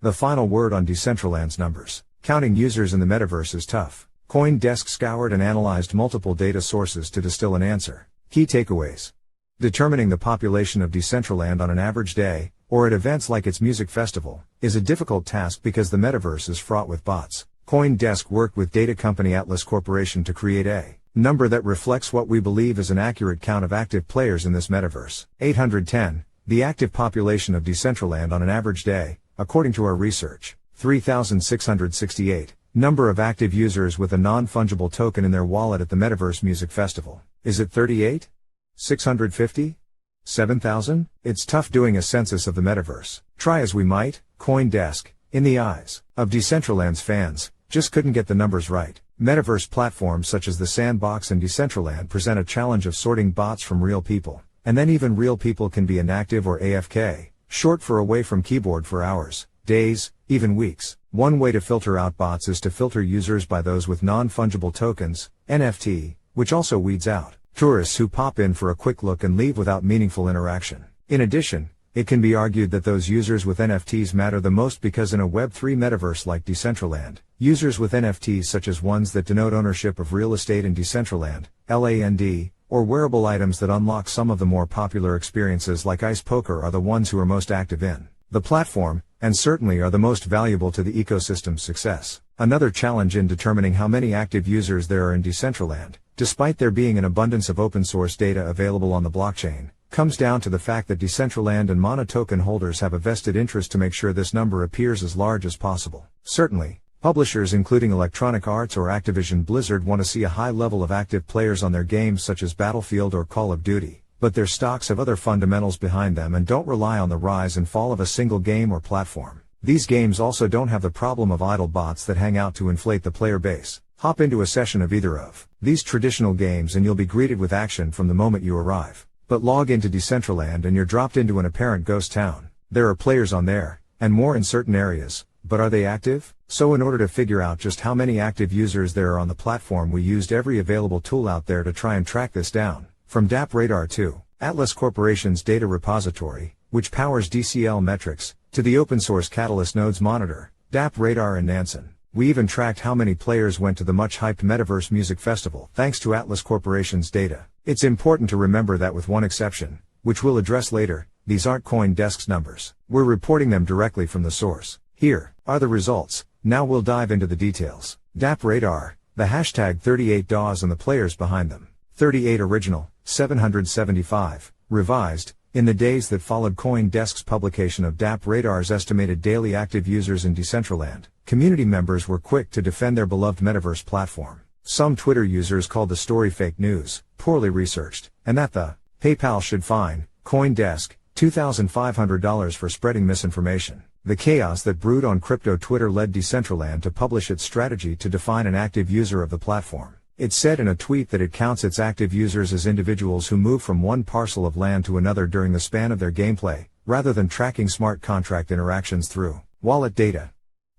The final word on Decentraland's numbers. Counting users in the metaverse is tough. CoinDesk scoured and analyzed multiple data sources to distill an answer. Key takeaways. Determining the population of Decentraland on an average day, or at events like its music festival, is a difficult task because the metaverse is fraught with bots. CoinDesk worked with data company Atlas Corp to create a number that reflects what we believe is an accurate count of active players in this metaverse. 810, the active population of Decentraland on an average day, according to our research. 3,668, number of active users with a non-fungible token in their wallet at the Metaverse Music Festival. Is it 38? 650? 7,000? It's tough doing a census of the metaverse. Try as we might, CoinDesk, in the eyes of Decentraland's fans, just couldn't get the numbers right. Metaverse platforms such as the Sandbox and Decentraland present a challenge of sorting bots from real people. And then even real people can be inactive or AFK, short for away from keyboard for hours, days, even weeks. One way to filter out bots is to filter users by those with non-fungible tokens, NFT, which also weeds out tourists who pop in for a quick look and leave without meaningful interaction. In addition, it can be argued that those users with NFTs matter the most because in a Web3 metaverse like Decentraland, users with NFTs such as ones that denote ownership of real estate in Decentraland, LAND, or wearable items that unlock some of the more popular experiences like ice poker are the ones who are most active in the platform, and certainly are the most valuable to the ecosystem's success. Another challenge in determining how many active users there are in Decentraland, despite there being an abundance of open source data available on the blockchain, comes down to the fact that Decentraland and Mana token holders have a vested interest to make sure this number appears as large as possible. Certainly, publishers including Electronic Arts or Activision Blizzard want to see a high level of active players on their games such as Battlefield or Call of Duty, but their stocks have other fundamentals behind them and don't rely on the rise and fall of a single game or platform. These games also don't have the problem of idle bots that hang out to inflate the player base. Hop into a session of either of these traditional games and you'll be greeted with action from the moment you arrive. But log into Decentraland and you're dropped into an apparent ghost town. There are players on there, and more in certain areas, but are they active? So in order to figure out just how many active users there are on the platform, we used every available tool out there to try and track this down. From DApp Radar to Atlas Corporation's data repository, which powers DCL metrics, to the open source Catalyst Nodes Monitor, DApp Radar and Nansen. We even tracked how many players went to the much-hyped Metaverse Music Festival, thanks to Atlas Corporation's data. It's important to remember that with one exception, which we'll address later, these aren't CoinDesk's numbers. We're reporting them directly from the source. Here are the results. Now we'll dive into the details. DApp Radar, the hashtag 38 DAWs and the players behind them. 38 original, 775, revised, in the days that followed CoinDesk's publication of DApp Radar's estimated daily active users in Decentraland. Community members were quick to defend their beloved metaverse platform. Some Twitter users called the story fake news, poorly researched, and that the PayPal should fine CoinDesk $2,500 for spreading misinformation. The chaos that brewed on crypto Twitter led Decentraland to publish its strategy to define an active user of the platform. It said in a tweet that it counts its active users as individuals who move from one parcel of land to another during the span of their gameplay, rather than tracking smart contract interactions through wallet data.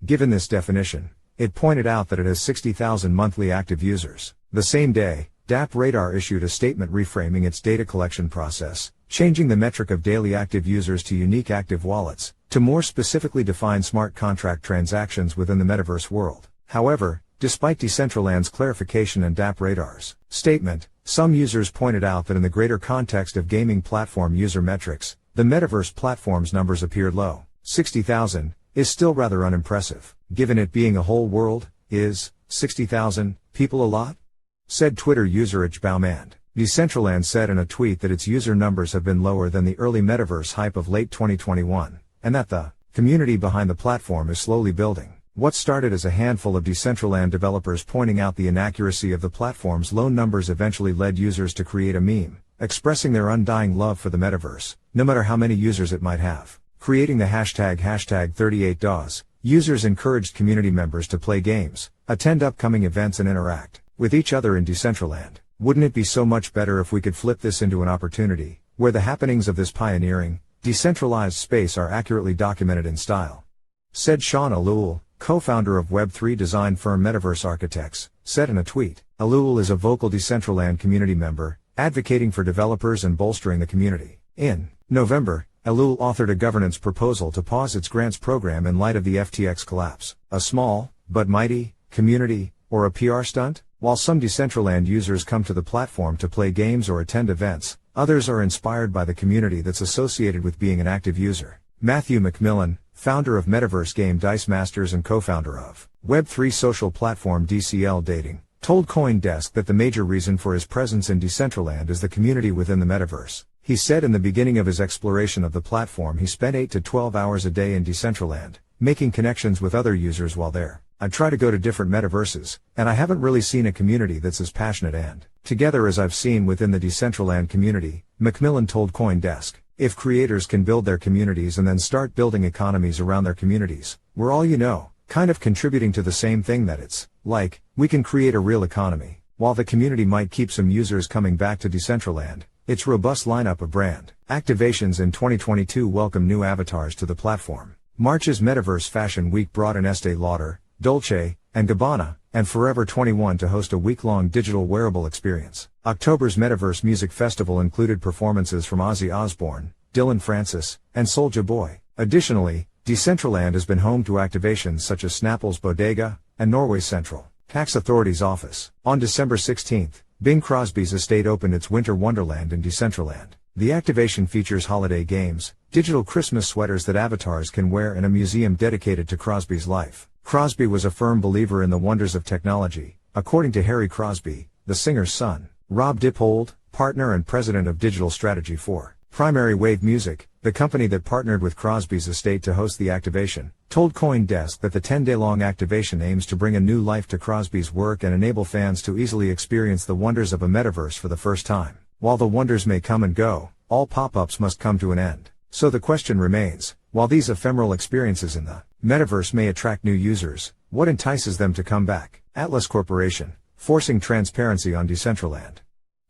Given this definition, it pointed out that it has 60,000 monthly active users. The same day, DApp Radar issued a statement reframing its data collection process, changing the metric of daily active users to unique active wallets, to more specifically define smart contract transactions within the metaverse world. However, despite Decentraland's clarification and DApp Radar's statement, some users pointed out that in the greater context of gaming platform user metrics, the metaverse platform's numbers appeared low. 60,000 is still rather unimpressive. Given it being a whole world, is 60,000 people a lot? Said Twitter user Baumand. Decentraland said in a tweet that its user numbers have been lower than the early metaverse hype of late 2021, and that the community behind the platform is slowly building. What started as a handful of Decentraland developers pointing out the inaccuracy of the platform's low numbers eventually led users to create a meme, expressing their undying love for the metaverse, no matter how many users it might have. Creating the hashtag 38DAWs, users encouraged community members to play games, attend upcoming events and interact with each other in Decentraland. Wouldn't it be so much better if we could flip this into an opportunity, where the happenings of this pioneering, decentralized space are accurately documented in style? Said Sean Alul, co-founder of Web3 design firm Metaverse Architects, said in a tweet. Alul is a vocal Decentraland community member, advocating for developers and bolstering the community. In November, Elul authored a governance proposal to pause its grants program in light of the FTX collapse. A small, but mighty, community, or a PR stunt? While some Decentraland users come to the platform to play games or attend events, others are inspired by the community that's associated with being an active user. Matthew McMillan, founder of Metaverse game Dice Masters and co-founder of Web3 social platform DCL Dating, told CoinDesk that the major reason for his presence in Decentraland is the community within the metaverse. He said in the beginning of his exploration of the platform he spent 8 to 12 hours a day in Decentraland, making connections with other users while there. I try to go to different metaverses, and I haven't really seen a community that's as passionate and together as I've seen within the Decentraland community, McMillan told CoinDesk. If creators can build their communities and then start building economies around their communities, we're all kind of contributing to the same thing that it's like, we can create a real economy. While the community might keep some users coming back to Decentraland, its robust lineup of brand activations in 2022 welcome new avatars to the platform. March's Metaverse Fashion Week brought in Estée Lauder, Dolce & Gabbana, and Forever 21 to host a week-long digital wearable experience. October's Metaverse Music Festival included performances from Ozzy Osbourne, Dylan Francis, and Soulja Boy. Additionally, Decentraland has been home to activations such as Snapple's Bodega, and Norway's Central Tax Authority's office. On December 16, Bing Crosby's estate opened its Winter Wonderland in Decentraland. The activation features holiday games, digital Christmas sweaters that avatars can wear, and a museum dedicated to Crosby's life. Crosby was a firm believer in the wonders of technology, according to Harry Crosby, the singer's son. Rob Dippold, partner and president of digital strategy for Primary Wave Music, the company that partnered with Crosby's estate to host the activation, told CoinDesk that the 10-day-long activation aims to bring a new life to Crosby's work and enable fans to easily experience the wonders of a metaverse for the first time. While the wonders may come and go, all pop-ups must come to an end. So the question remains, while these ephemeral experiences in the metaverse may attract new users, what entices them to come back? Atlas Corporation, forcing transparency on Decentraland.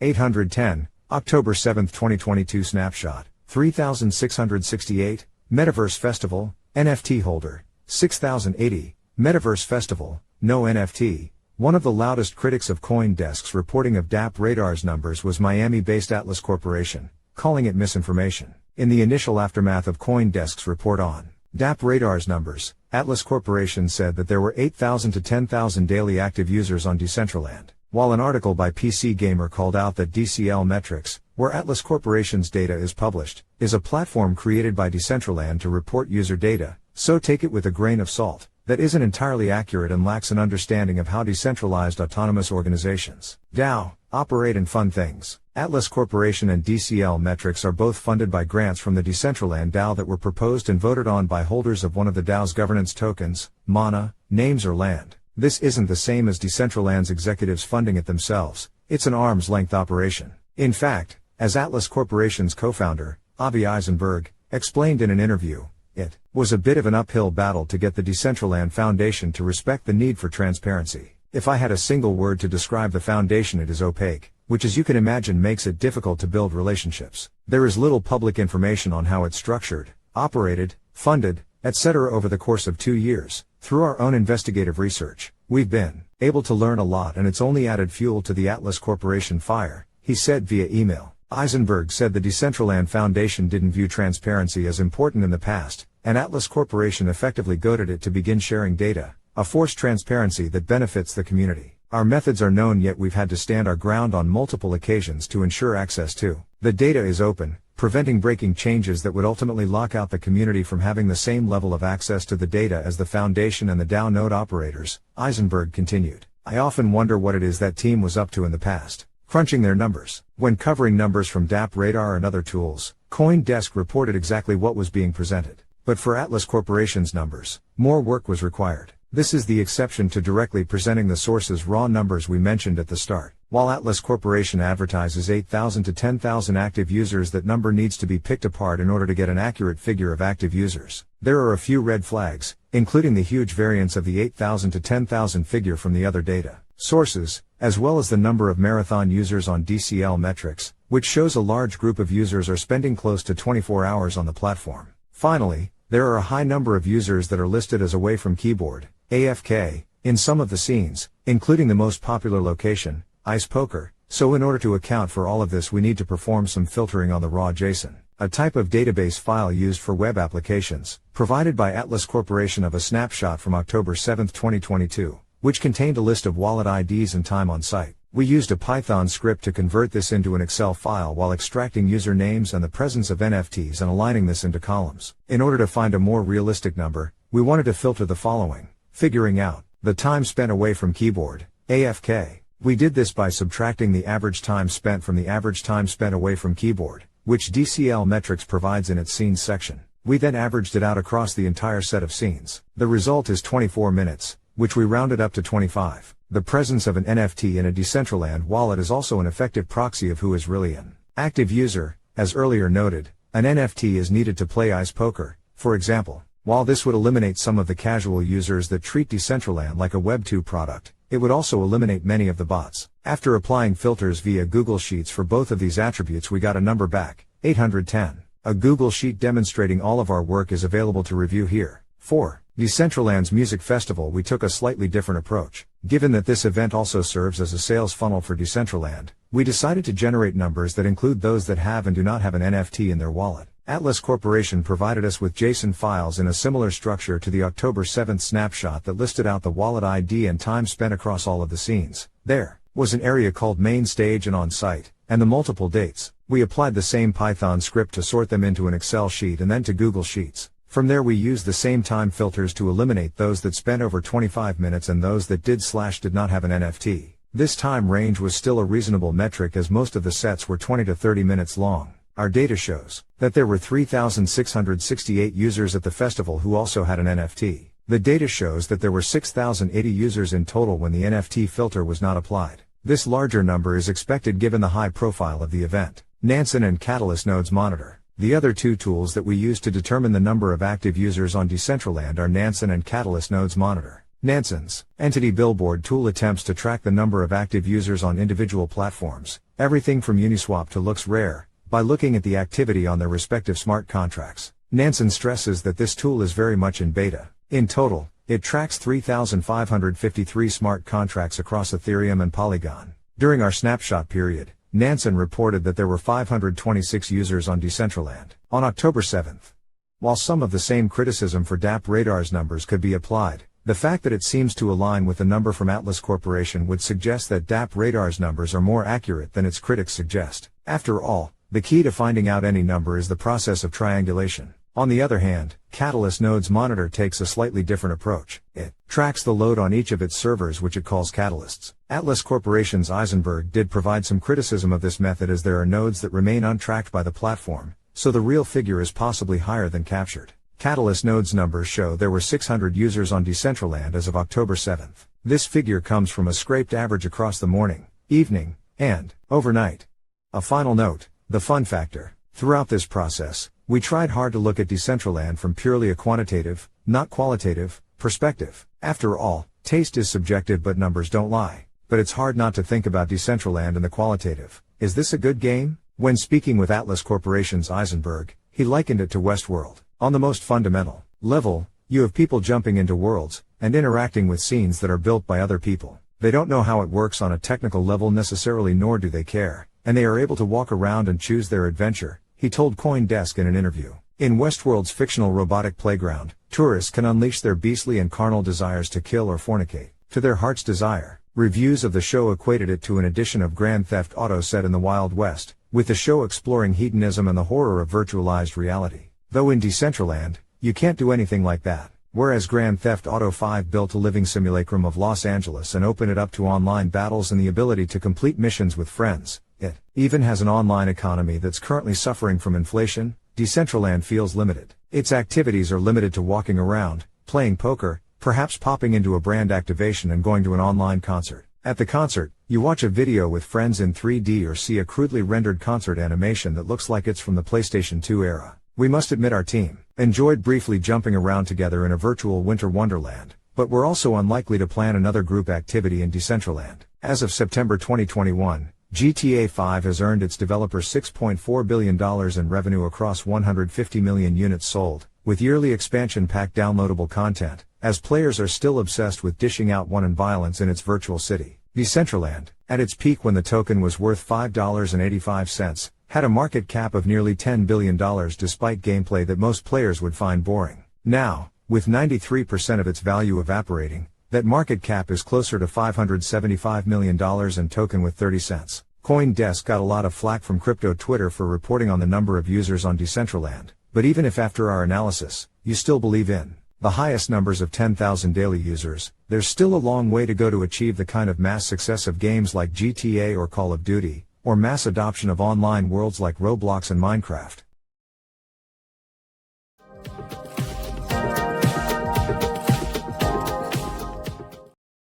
810, October 7, 2022 snapshot, 3668, Metaverse Festival, NFT holder, 6080, Metaverse Festival, no NFT. One of the loudest critics of CoinDesk's reporting of DApp Radar's numbers was Miami-based Atlas Corporation, calling it misinformation. In the initial aftermath of CoinDesk's report on DApp Radar's numbers, Atlas Corporation said that there were 8,000 to 10,000 daily active users on Decentraland, while an article by PC Gamer called out that DCL Metrics, where Atlas Corporation's data is published, is a platform created by Decentraland to report user data, so take it with a grain of salt, that isn't entirely accurate and lacks an understanding of how decentralized autonomous organizations, DAO, operate and fund things. Atlas Corporation and DCL Metrics are both funded by grants from the Decentraland DAO that were proposed and voted on by holders of one of the DAO's governance tokens, mana, names or land. This isn't the same as Decentraland's executives funding it themselves, it's an arm's-length operation. In fact, as Atlas Corporation's co-founder, Avi Eisenberg, explained in an interview, it was a bit of an uphill battle to get the Decentraland Foundation to respect the need for transparency. If I had a single word to describe the foundation, it is opaque, which as you can imagine makes it difficult to build relationships. There is little public information on how it's structured, operated, funded, etc. Over the course of 2 years, through our own investigative research, we've been able to learn a lot, and it's only added fuel to the Atlas Corporation fire, he said via email. Eisenberg said the Decentraland Foundation didn't view transparency as important in the past, and Atlas Corporation effectively goaded it to begin sharing data, a forced transparency that benefits the community. Our methods are known, yet we've had to stand our ground on multiple occasions to ensure access to the data is open, preventing breaking changes that would ultimately lock out the community from having the same level of access to the data as the foundation and the DAO node operators, Eisenberg continued. I often wonder what it is that team was up to in the past. Crunching their numbers. When covering numbers from DApp Radar and other tools, CoinDesk reported exactly what was being presented. But for Atlas Corporation's numbers, more work was required. This is the exception to directly presenting the source's raw numbers we mentioned at the start. While Atlas Corporation advertises 8,000 to 10,000 active users, that number needs to be picked apart in order to get an accurate figure of active users. There are a few red flags, including the huge variance of the 8,000 to 10,000 figure from the other data sources, as well as the number of marathon users on DCL Metrics, which shows a large group of users are spending close to 24 hours on the platform. Finally, there are a high number of users that are listed as away from keyboard, AFK, in some of the scenes, including the most popular location, Ice Poker, so in order to account for all of this we need to perform some filtering on the raw JSON. a type of database file used for web applications, provided by Atlas Corporation of a snapshot from October 7, 2022, which contained a list of wallet IDs and time on site. We used a Python script to convert this into an Excel file while extracting usernames and the presence of NFTs and aligning this into columns. In order to find a more realistic number, we wanted to filter the following: figuring out the time spent away from keyboard, AFK. We did this by subtracting the average time spent from the average time spent away from keyboard, which DCL Metrics provides in its scenes section. We then averaged it out across the entire set of scenes. The result is 24 minutes, which we rounded up to 25. The presence of an NFT in a Decentraland wallet is also an effective proxy of who is really an active user. As earlier noted, an NFT is needed to play ice poker, for example. While this would eliminate some of the casual users that treat Decentraland like a Web2 product, it would also eliminate many of the bots. After applying filters via Google Sheets for both of these attributes, we got a number back, 810. A Google Sheet demonstrating all of our work is available to review here. 4. Decentraland's Music Festival. We took a slightly different approach. Given that this event also serves as a sales funnel for Decentraland, we decided to generate numbers that include those that have and do not have an NFT in their wallet. Atlas Corporation provided us with JSON files in a similar structure to the October 7th snapshot that listed out the wallet ID and time spent across all of the scenes. There was an area called Main Stage and On Site, and the multiple dates. We applied the same Python script to sort them into an Excel sheet and then to Google Sheets. From there we used the same time filters to eliminate those that spent over 25 minutes and those that did not have an NFT. This time range was still a reasonable metric as most of the sets were 20 to 30 minutes long. Our data shows that there were 3,668 users at the festival who also had an NFT. The data shows that there were 6,080 users in total when the NFT filter was not applied. This larger number is expected given the high profile of the event. Nansen and Catalyst Nodes Monitor. The other two tools that we use to determine the number of active users on Decentraland are Nansen and Catalyst Nodes Monitor. Nansen's Entity Billboard tool attempts to track the number of active users on individual platforms, everything from Uniswap to LooksRare, by looking at the activity on their respective smart contracts. Nansen stresses that this tool is very much in beta. In total, it tracks 3,553 smart contracts across Ethereum and Polygon. During our snapshot period, Nansen reported that there were 526 users on Decentraland on October 7th. While some of the same criticism for DApp Radar's numbers could be applied, the fact that it seems to align with the number from Atlas Corporation would suggest that DApp Radar's numbers are more accurate than its critics suggest. After all, the key to finding out any number is the process of triangulation. On the other hand, Catalyst Nodes Monitor takes a slightly different approach. It tracks the load on each of its servers, which it calls catalysts. Atlas Corporation's Eisenberg did provide some criticism of this method as there are nodes that remain untracked by the platform, so the real figure is possibly higher than captured. Catalyst Nodes numbers show there were 600 users on Decentraland as of October 7th. This figure comes from a scraped average across the morning, evening, and overnight. A final note, the fun factor. Throughout this process, we tried hard to look at Decentraland from purely a quantitative, not qualitative, perspective. After all, taste is subjective but numbers don't lie. But it's hard not to think about Decentraland in the qualitative. Is this a good game? When speaking with Atlas Corporation's Eisenberg, he likened it to Westworld. On the most fundamental level, you have people jumping into worlds, and interacting with scenes that are built by other people. They don't know how it works on a technical level necessarily, nor do they care, and they are able to walk around and choose their adventure, he told CoinDesk in an interview. In Westworld's fictional robotic playground, tourists can unleash their beastly and carnal desires to kill or fornicate, to their heart's desire. Reviews of the show equated it to an edition of Grand Theft Auto set in the Wild West, with the show exploring hedonism and the horror of virtualized reality. Though in Decentraland, you can't do anything like that. Whereas Grand Theft Auto 5 built a living simulacrum of Los Angeles and opened it up to online battles and the ability to complete missions with friends, it even has an online economy that's currently suffering from inflation. Decentraland feels limited. Its activities are limited to walking around, playing poker, perhaps popping into a brand activation and going to an online concert. At the concert, you watch a video with friends in 3D or see a crudely rendered concert animation that looks like it's from the PlayStation 2 era. We must admit our team enjoyed briefly jumping around together in a virtual winter wonderland, but we're also unlikely to plan another group activity in Decentraland. As of September 2021, GTA 5 has earned its developers $6.4 billion in revenue across 150 million units sold, with yearly expansion pack downloadable content, as players are still obsessed with dishing out wanton violence in its virtual city. Decentraland, at its peak when the token was worth $5.85, had a market cap of nearly $10 billion despite gameplay that most players would find boring. Now, with 93% of its value evaporating, that market cap is closer to $575 million and token with 30 cents. CoinDesk got a lot of flack from crypto Twitter for reporting on the number of users on Decentraland, but even if after our analysis, you still believe in the highest numbers of 10,000 daily users, there's still a long way to go to achieve the kind of mass success of games like GTA or Call of Duty, or mass adoption of online worlds like Roblox and Minecraft.